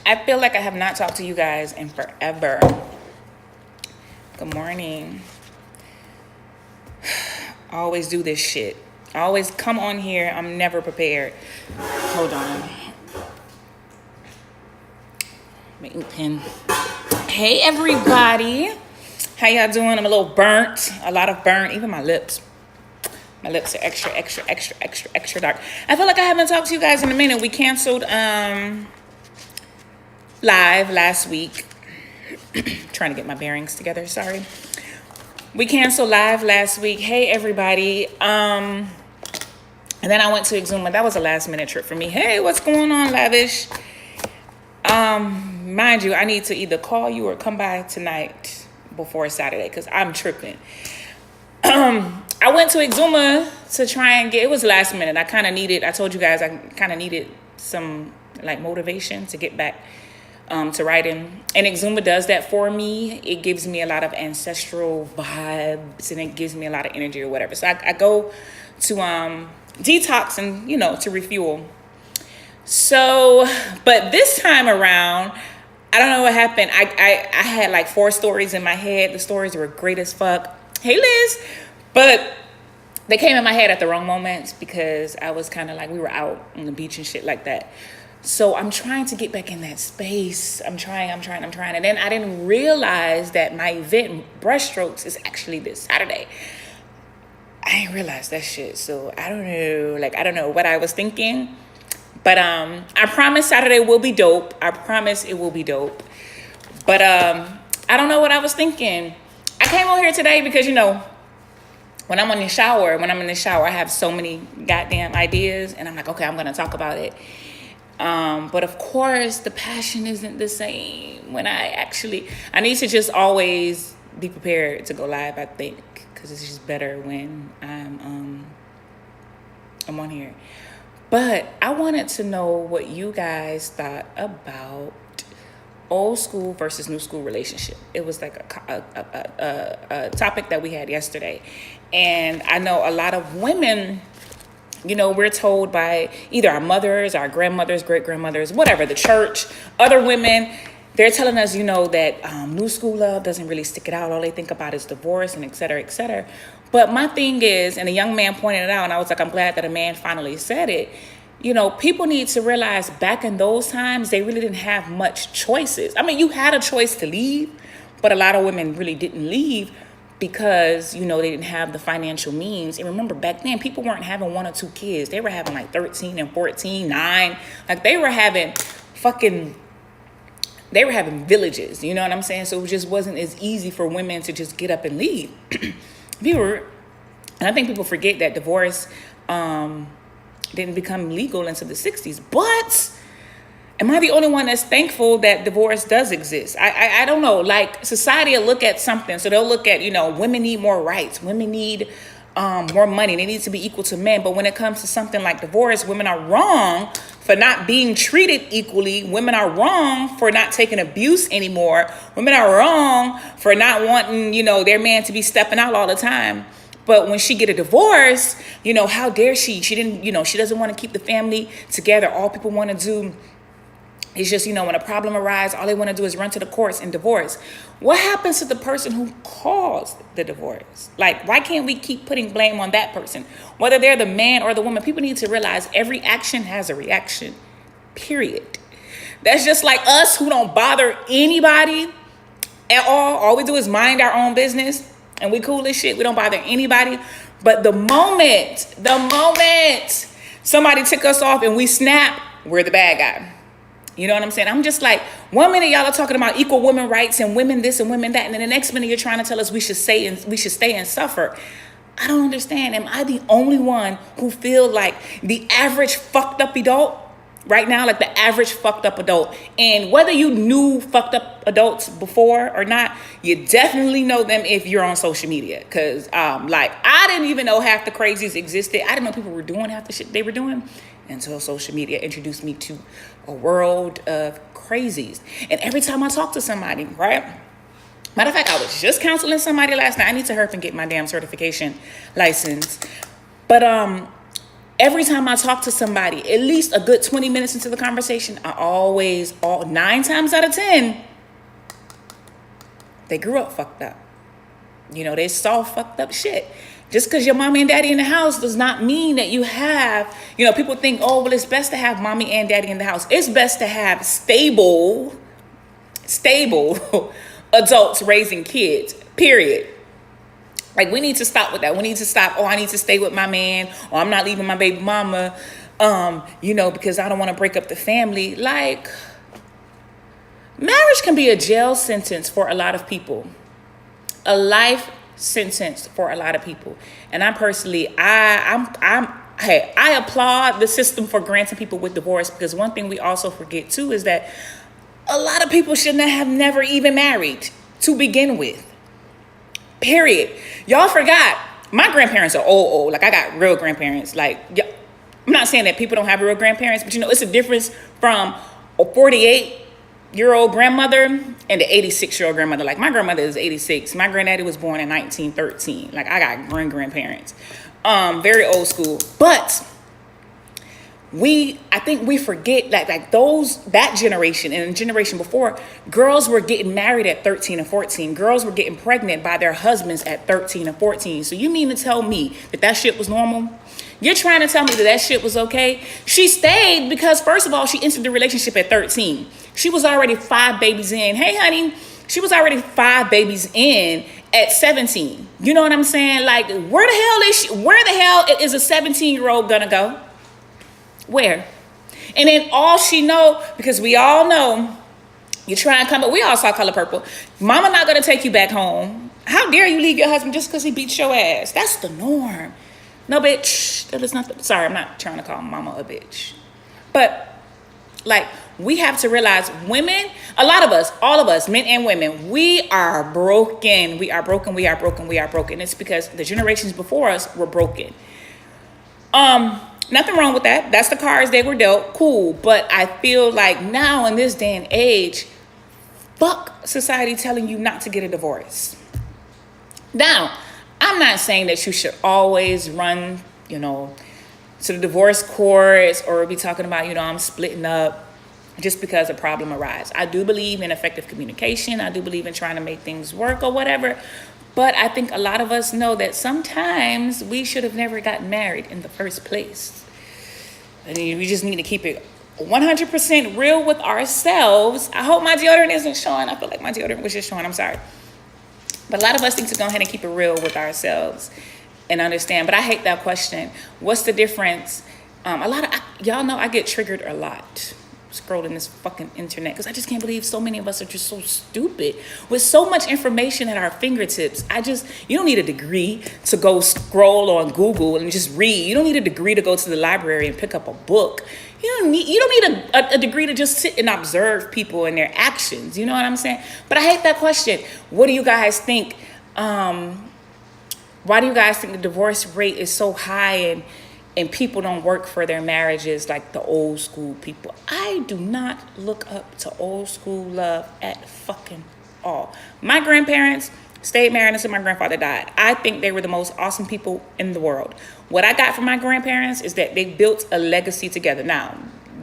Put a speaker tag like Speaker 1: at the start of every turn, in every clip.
Speaker 1: I feel like I have not talked to you guys in forever. Good morning. I always do this shit. I always come on here. I'm never prepared. Hold on. Make me pin. Hey, everybody. How y'all doing? I'm a little burnt. A lot of burnt. Even my lips. My lips are extra dark. I feel like I haven't talked to you guys in a minute. We canceled live last week. Trying to get my bearings together, sorry. We canceled live last week. Hey, everybody. And then I went to Exuma. That was a last minute trip for me. Hey, what's going on, Lavish? Mind you, I need to either call you or come by tonight before Saturday because I'm tripping. I went to Exuma to try and it was last minute. I told you guys I kind of needed some like motivation to get back to writing. And Exuma does that for me. It gives me a lot of ancestral vibes and it gives me a lot of energy or whatever. So I go to detox and, to refuel. So, but this time around, I don't know what happened. I had like 4 stories in my head. The stories were great as fuck. Hey, Liz. But they came in my head at the wrong moments because I was kind of like, we were out on the beach and shit like that. So I'm trying to get back in that space. I'm trying. And then I didn't realize that my event, Brushstrokes, is actually this Saturday. I didn't realize that shit. So I don't know what I was thinking. But I promise Saturday will be dope. I promise it will be dope. But I don't know what I was thinking. I came on here today because, when I'm in the shower, I have so many goddamn ideas. And I'm like, okay, I'm going to talk about it. But of course, the passion isn't the same when I need to just always be prepared to go live, I think, because it's just better when I'm on here. But I wanted to know what you guys thought about old school versus new school relationship. It was like a topic that we had yesterday. And I know a lot of women, we're told by either our mothers, our grandmothers, great-grandmothers, whatever, the church, other women, they're telling us, that new school love doesn't really stick it out. All they think about is divorce and et cetera, et cetera. But my thing is, and a young man pointed it out, and I was like, I'm glad that a man finally said it. People need to realize back in those times, they really didn't have much choices. I mean, you had a choice to leave, but a lot of women really didn't leave because, they didn't have the financial means. And remember, back then, people weren't having 1 or 2 kids. They were having like 13 and 14, 9. Like they were having villages, you know what I'm saying? So it just wasn't as easy for women to just get up and leave. And I think people forget that divorce didn't become legal until the 60s. But am I the only one that's thankful that divorce does exist? I don't know. Like society will look at something. So they'll look at, women need more rights. Women need more money. They need to be equal to men. But when it comes to something like divorce, women are wrong for not being treated equally. Women are wrong for not taking abuse anymore. Women are wrong for not wanting, their man to be stepping out all the time. But when she get a divorce, how dare she? She didn't, she doesn't want to keep the family together. All people want to do is just, when a problem arises, all they want to do is run to the courts and divorce. What happens to the person who caused the divorce? Like, why can't we keep putting blame on that person? Whether they're the man or the woman, people need to realize every action has a reaction, period. That's just like us who don't bother anybody at all. All we do is mind our own business and we cool as shit. We don't bother anybody. But the moment somebody took us off and we snap, we're the bad guy. You know what I'm saying? I'm just like, 1 minute y'all are talking about equal women rights and women this and women that, and then the next minute you're trying to tell us we should stay and suffer. I don't understand. Am I the only one who feel like the average fucked up adult right now, like the average fucked up adult? And whether you knew fucked up adults before or not, you definitely know them if you're on social media. Cause I didn't even know half the crazies existed. I didn't know people were doing half the shit they were doing until social media introduced me to a world of crazies. And every time I talk to somebody, right? Matter of fact, I was just counseling somebody last night. I need to hurry up and get my damn certification license. But Every time I talk to somebody, at least a good 20 minutes into the conversation, I always, 9 times out of 10, they grew up fucked up. You know, they saw fucked up shit. Just because your mommy and daddy in the house does not mean that you have, you know, people think, oh, well, it's best to have mommy and daddy in the house. It's best to have stable adults raising kids, period. Like, we need to stop with that. We need to stop, oh, I need to stay with my man, or I'm not leaving my baby mama, you know, because I don't want to break up the family. Like, marriage can be a jail sentence for a lot of people. A life sentence for a lot of people. And I personally, I applaud the system for granting people with divorce, because one thing we also forget too is that a lot of people should not have never even married to begin with. Period. Y'all forgot. My grandparents are old. Like, I got real grandparents. Like, I'm not saying that people don't have real grandparents, but you know, it's a difference from a 48-year-old grandmother and the 86-year-old grandmother. Like, my grandmother is 86. My granddaddy was born in 1913. Like, I got grandparents. Very old school. But I think we forget that that generation and the generation before, girls were getting married at 13 and 14. Girls were getting pregnant by their husbands at 13 and 14. So you mean to tell me that shit was normal? You're trying to tell me that shit was okay? She stayed because, first of all, she entered the relationship at 13. She was already 5 babies in. Hey, honey, she was already 5 babies in at 17. You know what I'm saying? Like, where the hell is a 17-year-old gonna go? Where? And then all she know, because we all know, you try and come, but we all saw Color Purple. Mama not gonna take you back home. How dare you leave your husband just because he beats your ass? That's the norm. No, bitch. That is not. Sorry, I'm not trying to call mama a bitch. But, like, we have to realize women, a lot of us, all of us, men and women, we are broken. We are broken. We are broken. We are broken. It's because the generations before us were broken. Nothing wrong with that. That's the cards they were dealt. Cool. But I feel like now in this day and age, fuck society telling you not to get a divorce. Now, I'm not saying that you should always run, you know, to the divorce courts or be talking about, you know, I'm splitting up just because a problem arises. I do believe in effective communication. I do believe in trying to make things work or whatever. But I think a lot of us know that sometimes we should have never gotten married in the first place. I mean, we just need to keep it 100% real with ourselves. I hope my deodorant isn't showing. I feel like my deodorant was just showing. I'm sorry. But a lot of us need to go ahead and keep it real with ourselves and understand. But I hate that question. What's the difference? Y'all know I get triggered a lot scrolling this fucking internet because I just can't believe so many of us are just so stupid with so much information at our fingertips. You don't need a degree to go scroll on Google and just read. You don't need a degree to go to the library and pick up a book. You don't need a degree to just sit and observe people and their actions. You know what I'm saying? But I hate that question. What do you guys think? Why do you guys think the divorce rate is so high and people don't work for their marriages like the old school people? I do not look up to old school love at fucking all. My grandparents stayed married until my grandfather died. I think they were the most awesome people in the world. What I got from my grandparents is that they built a legacy together. Now,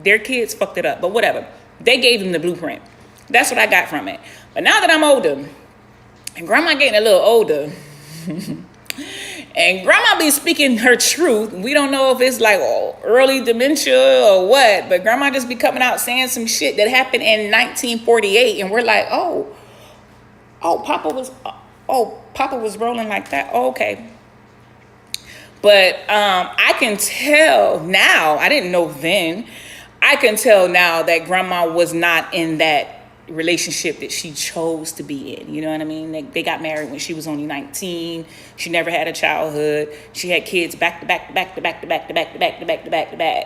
Speaker 1: their kids fucked it up, but whatever. They gave them the blueprint. That's what I got from it. But now that I'm older, and grandma getting a little older, and grandma be speaking her truth. We don't know if it's like early dementia or what, but grandma just be coming out saying some shit that happened in 1948, and we're like, Papa was rolling like that. Oh, okay. But I can tell now, I didn't know then, I can tell now that grandma was not in that relationship that she chose to be in. You know what I mean? They got married when she was only 19. She never had a childhood. She had kids back to back.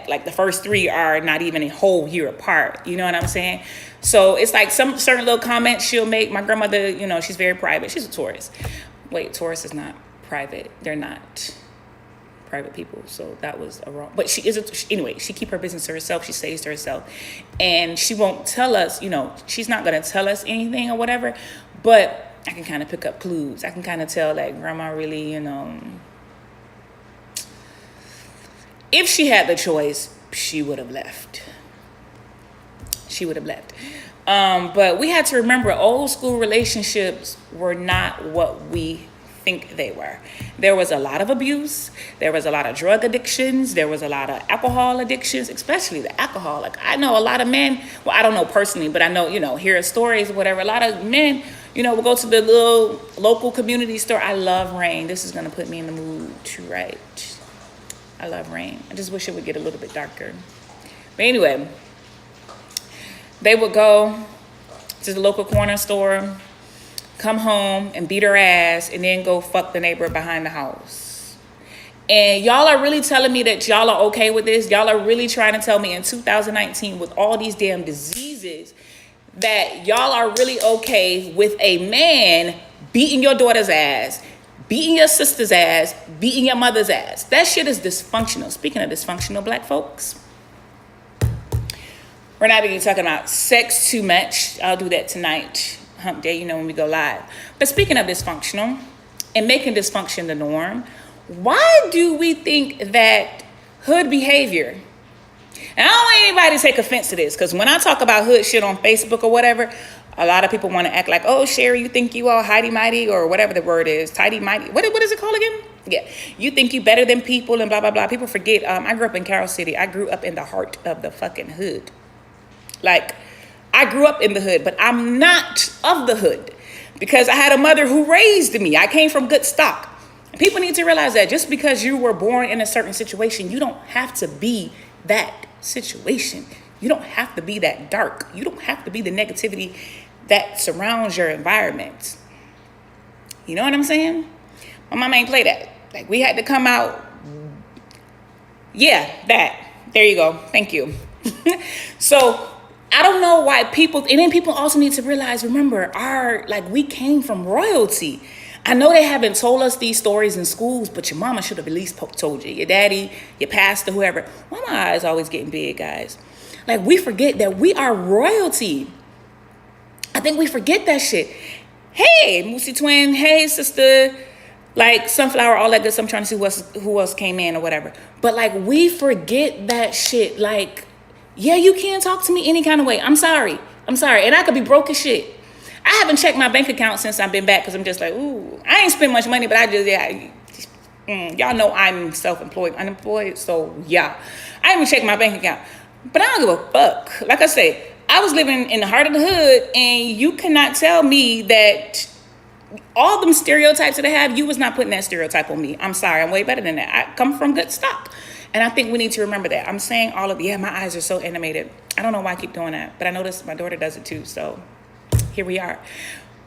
Speaker 1: Like the first 3 are not even a whole year apart. You know what I'm saying? So it's like some certain little comments she'll make. My grandmother, you know, she's very private. She's a Taurus. Wait, Taurus is not private. They're not private people, so that was a wrong. But she anyway, she keep her business to herself. She stays to herself, and she won't tell us, you know, she's not gonna tell us anything or whatever, but I can kind of pick up clues. I can kind of tell that grandma really, you know, If she had the choice, she would have left. She would have left. But we had to remember old school relationships were not what we think they were. There was a lot of abuse. There was a lot of drug addictions. There was a lot of alcohol addictions, especially the alcohol. Like, I know a lot of men, well, I don't know personally, but I know, hear stories or whatever. A lot of men, will go to the little local community store. I love Rain. This is going to put me in the mood to write. I love Rain. I just wish it would get a little bit darker. But anyway, they would go to the local corner store, come home and beat her ass, and then go fuck the neighbor behind the house. And y'all are really telling me that y'all are okay with this? Y'all are really trying to tell me in 2019 with all these damn diseases that y'all are really okay with a man beating your daughter's ass, beating your sister's ass, beating your mother's ass? That shit is dysfunctional. Speaking of dysfunctional, black folks, we're not really talking about sex too much. I'll do that tonight, hump day, when we go live. But speaking of dysfunctional and making dysfunction the norm, why do we think that hood behavior, and I don't want anybody to take offense to this, because when I talk about hood shit on Facebook or whatever, a lot of people want to act like, oh, Sherry, you think you all highty mighty, or whatever the word is, tidy mighty. What is it called again? Yeah, you think you better than people and blah, blah, blah. People forget, I grew up in Carroll City. I grew up in the heart of the fucking hood. Like, I grew up in the hood, but I'm not of the hood because I had a mother who raised me. I came from good stock. And people need to realize that just because you were born in a certain situation, you don't have to be that situation. You don't have to be that dark. You don't have to be the negativity that surrounds your environment. You know what I'm saying? My mama ain't play that. Like, we had to come out. Yeah, that. There you go. Thank you. So I don't know why people, and then people also need to realize, remember, we came from royalty. I know they haven't told us these stories in schools, but your mama should have at least told you. Your daddy, your pastor, whoever. Why my eyes always getting big, guys? Like, we forget that we are royalty. I think we forget that shit. Hey, Moosey Twin. Hey, sister. Like, Sunflower, all that good stuff. I'm trying to see who else came in or whatever. But, like, we forget that shit. Like, yeah, you can't talk to me any kind of way. I'm sorry. And I could be broke as shit. I haven't checked my bank account since I've been back because I'm just like, ooh, I ain't spend much money, but y'all know I'm self-employed, unemployed. So, yeah, I haven't checked my bank account. But I don't give a fuck. Like I say, I was living in the heart of the hood, and you cannot tell me that all them stereotypes that I have, you was not putting that stereotype on me. I'm sorry. I'm way better than that. I come from good stock. And I think we need to remember that. I'm saying my eyes are so animated. I don't know why I keep doing that, but I notice my daughter does it too. So here we are.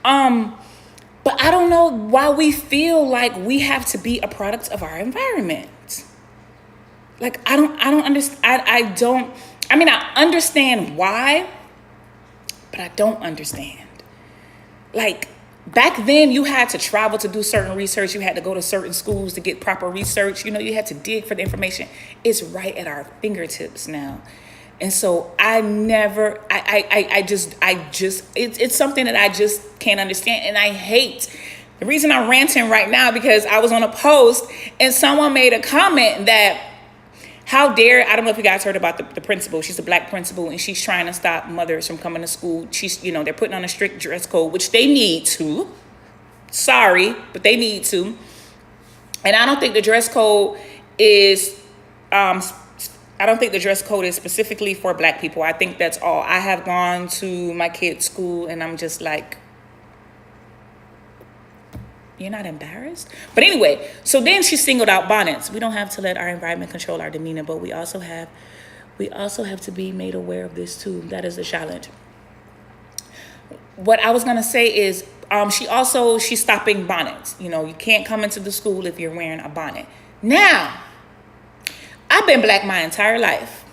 Speaker 1: But I don't know why we feel like we have to be a product of our environment. Like, I don't understand. I understand why, but I don't understand. Like, back then, you had to travel to do certain research. You had to go to certain schools to get proper research. You had to dig for the information. It's right at our fingertips now. And so it's something that I just can't understand. And I hate. The reason I'm ranting right now, because I was on a post and someone made a comment that, how dare, I don't know if you guys heard about the principal. She's a black principal, and she's trying to stop mothers from coming to school. They're putting on a strict dress code, which they need to. Sorry, but they need to. And I don't think the dress code is, specifically for black people. I think that's all. I have gone to my kids' school, and I'm just like, you're not embarrassed? But anyway, so then she singled out bonnets. We don't have to let our environment control our demeanor, but we also have to be made aware of this too. That is a challenge. What I was gonna say is, she's stopping bonnets. You can't come into the school if you're wearing a bonnet. Now, I've been black my entire life.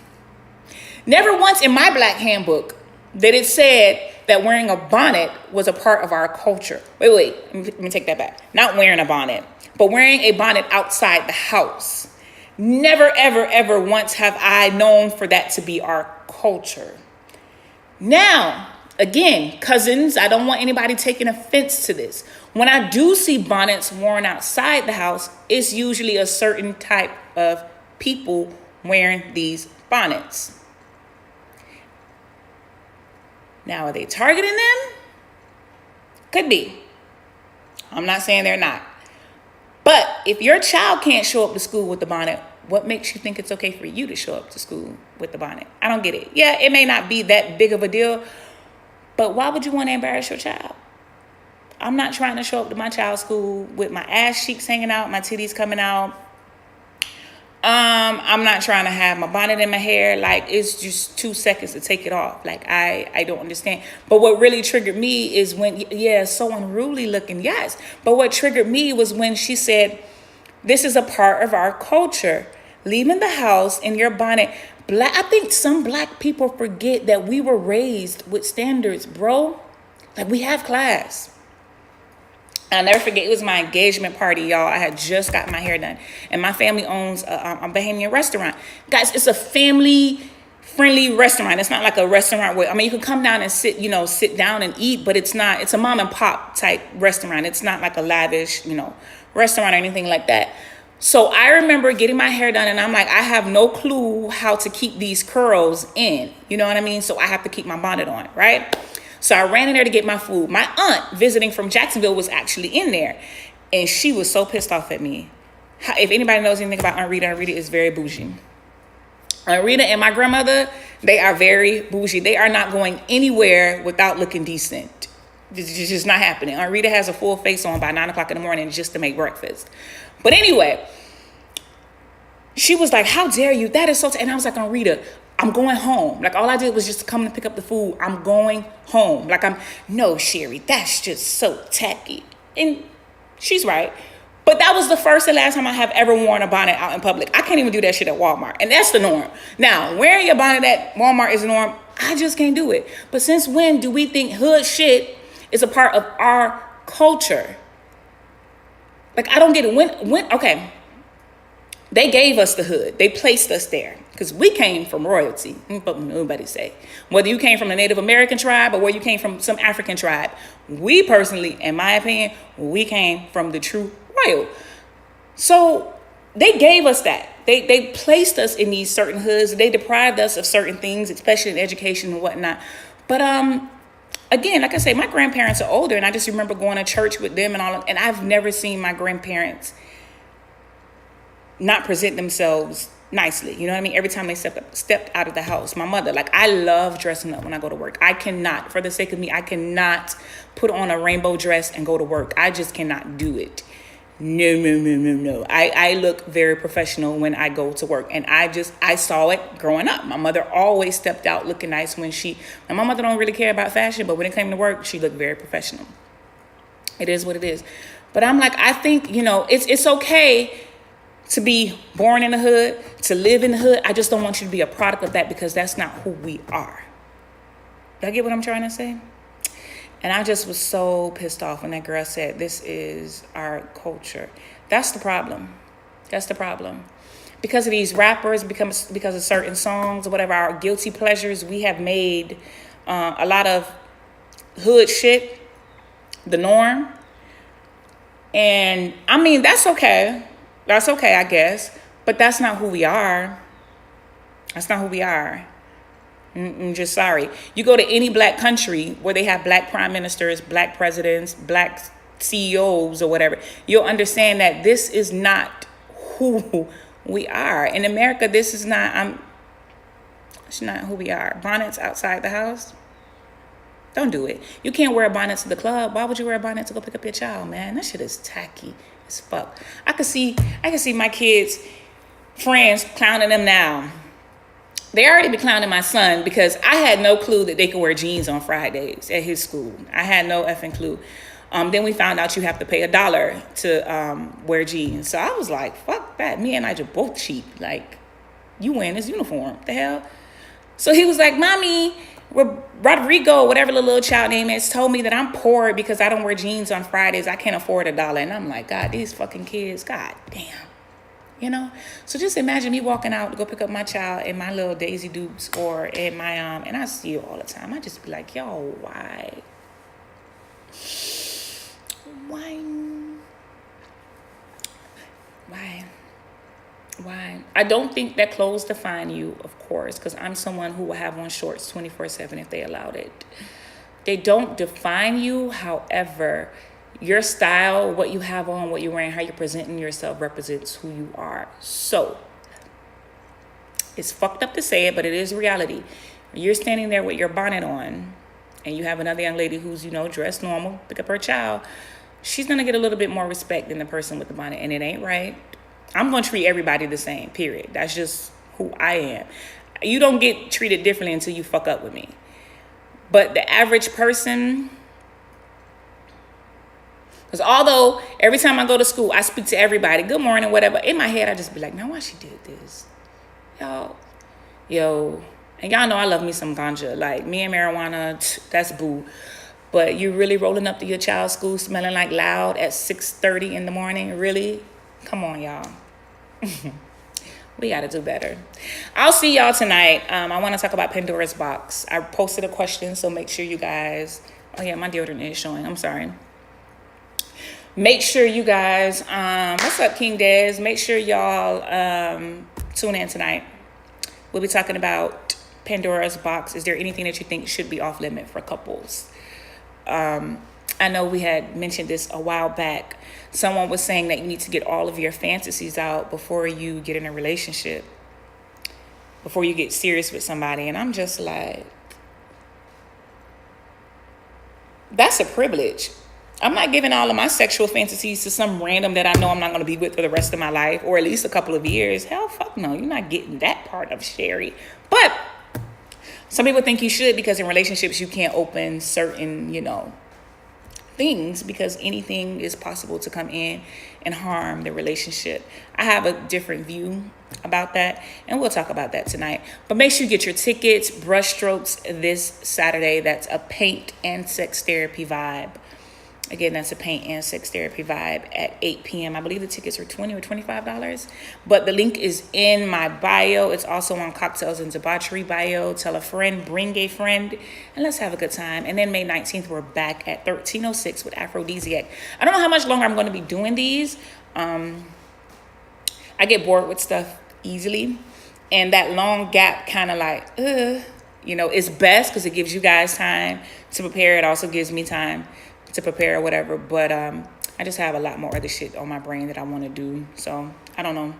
Speaker 1: Never once in my black handbook that it said that wearing a bonnet was a part of our culture. Wait, let me take that back. Not wearing a bonnet, but wearing a bonnet outside the house. Never, ever, ever once have I known for that to be our culture. Now, again, cousins, I don't want anybody taking offense to this. When I do see bonnets worn outside the house, it's usually a certain type of people wearing these bonnets. Now, are they targeting them? Could be. I'm not saying they're not. But if your child can't show up to school with the bonnet, what makes you think it's okay for you to show up to school with the bonnet? I don't get it. Yeah, it may not be that big of a deal, but why would you want to embarrass your child? I'm not trying to show up to my child's school with my ass cheeks hanging out, my titties coming out. I'm not trying to have my bonnet in my hair. Like, it's just 2 seconds to take it off. Like, I don't understand. But what really triggered me is when, yeah, so unruly looking, yes. But what triggered me was when she said, this is a part of our culture. Leaving the house in your bonnet. I think some black people forget that we were raised with standards, bro. Like, we have class. I'll never forget, it was my engagement party, y'all. I had just got my hair done. And my family owns a Bahamian restaurant. Guys, it's a family-friendly restaurant. It's not like a restaurant where, I mean, you can come down and sit down and eat, but it's a mom and pop type restaurant. It's not like a lavish, restaurant or anything like that. So I remember getting my hair done, and I'm like, I have no clue how to keep these curls in. You know what I mean? So I have to keep my bonnet on, right? So I ran in there to get my food. My aunt visiting from Jacksonville was actually in there. And she was so pissed off at me. If anybody knows anything about Aunt Rita is very bougie. Aunt Rita and my grandmother, they are very bougie. They are not going anywhere without looking decent. It's just not happening. Aunt Rita has a full face on by 9 o'clock in the morning just to make breakfast. But anyway, she was like, how dare you? That is so... And I was like, Aunt Rita, I'm going home. Like, all I did was just come to pick up the food. I'm going home. Like, no, Sherry, that's just so tacky. And she's right. But that was the first and last time I have ever worn a bonnet out in public. I can't even do that shit at Walmart. And that's the norm. Now, wearing your bonnet at Walmart is the norm. I just can't do it. But since when do we think hood shit is a part of our culture? Like, I don't get it. When okay. They gave us the hood. They placed us there because we came from royalty. But nobody say. Whether you came from a Native American tribe or where you came from some African tribe, we personally, in my opinion, we came from the true royal. So they gave us that. They placed us in these certain hoods. They deprived us of certain things, especially in education and whatnot. But again, like I say, my grandparents are older, and I just remember going to church with them and all. And I've never seen my grandparents not present themselves nicely. You know what I mean? Every time they stepped out of the house. My mother, like, I love dressing up when I go to work. I cannot, for the sake of me, I cannot put on a rainbow dress and go to work. I just cannot do it. No. I look very professional when I go to work. And I saw it growing up. My mother always stepped out looking nice and my mother don't really care about fashion, but when it came to work, she looked very professional. It is what it is. But I'm like, I think, it's okay to be born in the hood, to live in the hood. I just don't want you to be a product of that because that's not who we are. Y'all get what I'm trying to say? And I just was so pissed off when that girl said, this is our culture. That's the problem. That's the problem. Because of these rappers, because of certain songs or whatever, our guilty pleasures, we have made a lot of hood shit the norm. And I mean, that's okay. That's okay, I guess. But that's not who we are. That's not who we are. I'm just sorry. You go to any black country where they have black prime ministers, black presidents, black CEOs or whatever, you'll understand that this is not who we are. In America, this is not, it's not who we are. Bonnets outside the house. Don't do it. You can't wear a bonnet to the club. Why would you wear a bonnet to go pick up your child, man? That shit is tacky as fuck. I can see my kids' friends clowning them now. They already be clowning my son because I had no clue that they could wear jeans on Fridays at his school. I had no effing clue. Then we found out you have to pay $1 to wear jeans. So I was like, fuck that. Me and Nigel both cheap. Like, you wearing this uniform. What the hell? So he was like, Mommy, Rodrigo, whatever the little child name is, told me that I'm poor because I don't wear jeans on Fridays. I can't afford $1. And I'm like, God, these fucking kids, God damn. So just imagine me walking out to go pick up my child in my little Daisy Dukes or in my and I see you all the time. I just be like, yo, why? Why? I don't think that clothes define you, of course, because I'm someone who will have on shorts 24/7 if they allowed it. They don't define you. However, your style, what you have on, what you're wearing, how you're presenting yourself represents who you are. So it's fucked up to say it, but it is reality. You're standing there with your bonnet on and you have another young lady who's, dressed normal, pick up her child. She's going to get a little bit more respect than the person with the bonnet, and it ain't right. I'm going to treat everybody the same, period. That's just who I am. You don't get treated differently until you fuck up with me. But the average person, because although every time I go to school, I speak to everybody, good morning, whatever. In my head, I just be like, now why she did this? Yo, and y'all know I love me some ganja. Like, me and marijuana, that's boo. But you really rolling up to your child's school smelling like loud at 6:30 in the morning? Really? Come on, y'all. We got to do better. I'll see y'all tonight. I want to talk about Pandora's Box. I posted a question, so make sure you guys... Oh, yeah, my deodorant is showing. I'm sorry. Make sure you guys... what's up, King Dez? Make sure y'all tune in tonight. We'll be talking about Pandora's Box. Is there anything that you think should be off limit for couples? I know we had mentioned this a while back. Someone was saying that you need to get all of your fantasies out before you get in a relationship, before you get serious with somebody. And I'm just like, that's a privilege. I'm not giving all of my sexual fantasies to some random that I know I'm not going to be with for the rest of my life, or at least a couple of years. Hell, fuck no. You're not getting that part of Sherry. But some people think you should, because in relationships you can't open certain, things, because anything is possible to come in and harm the relationship. I have a different view about that, and we'll talk about that tonight. But make sure you get your tickets. Brushstrokes this Saturday. That's a paint and sex therapy vibe. Again, that's a paint and sex therapy vibe at 8 p.m. I believe the tickets are $20 or $25. But the link is in my bio. It's also on Cocktails and Debauchery bio. Tell a friend, bring a friend, and let's have a good time. And then May 19th, we're back at 1306 with Aphrodisiac. I don't know how much longer I'm going to be doing these. I get bored with stuff easily. And that long gap kind of like, it's best because it gives you guys time to prepare. It also gives me time to prepare or whatever, but I just have a lot more other shit on my brain that I want to do, so I don't know.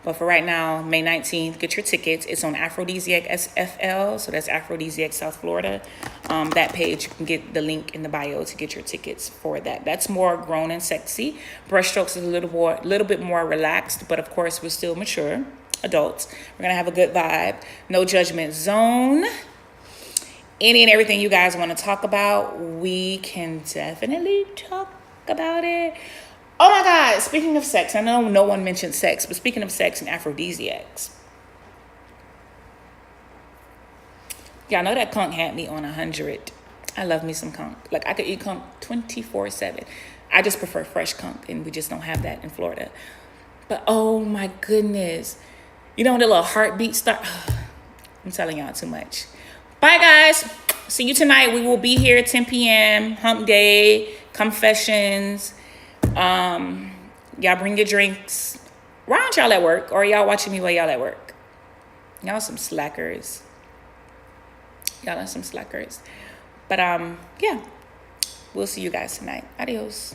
Speaker 1: But for right now, May 19th, get your tickets. It's on Aphrodisiac SFL, so that's Aphrodisiac South Florida. That page, you can get the link in the bio to get your tickets for that. That's more grown and sexy. Brushstrokes is a little bit more relaxed, but of course we're still mature adults. We're gonna have a good vibe. No judgment zone. Any and everything you guys want to talk about, we can definitely talk about it. Oh my God, speaking of sex, I know no one mentioned sex, but speaking of sex and aphrodisiacs, y'all know that conch had me on 100. I love me some conch. Like, I could eat conch 24/7. I just prefer fresh conch, and we just don't have that in Florida. But oh my goodness, the little heartbeat start. I'm telling y'all too much. Bye, guys. See you tonight. We will be here at 10 p.m. Hump day, confessions. Y'all bring your drinks. Why aren't y'all at work? Or y'all watching me while y'all at work? Y'all some slackers. Y'all are some slackers. But, yeah. We'll see you guys tonight. Adios.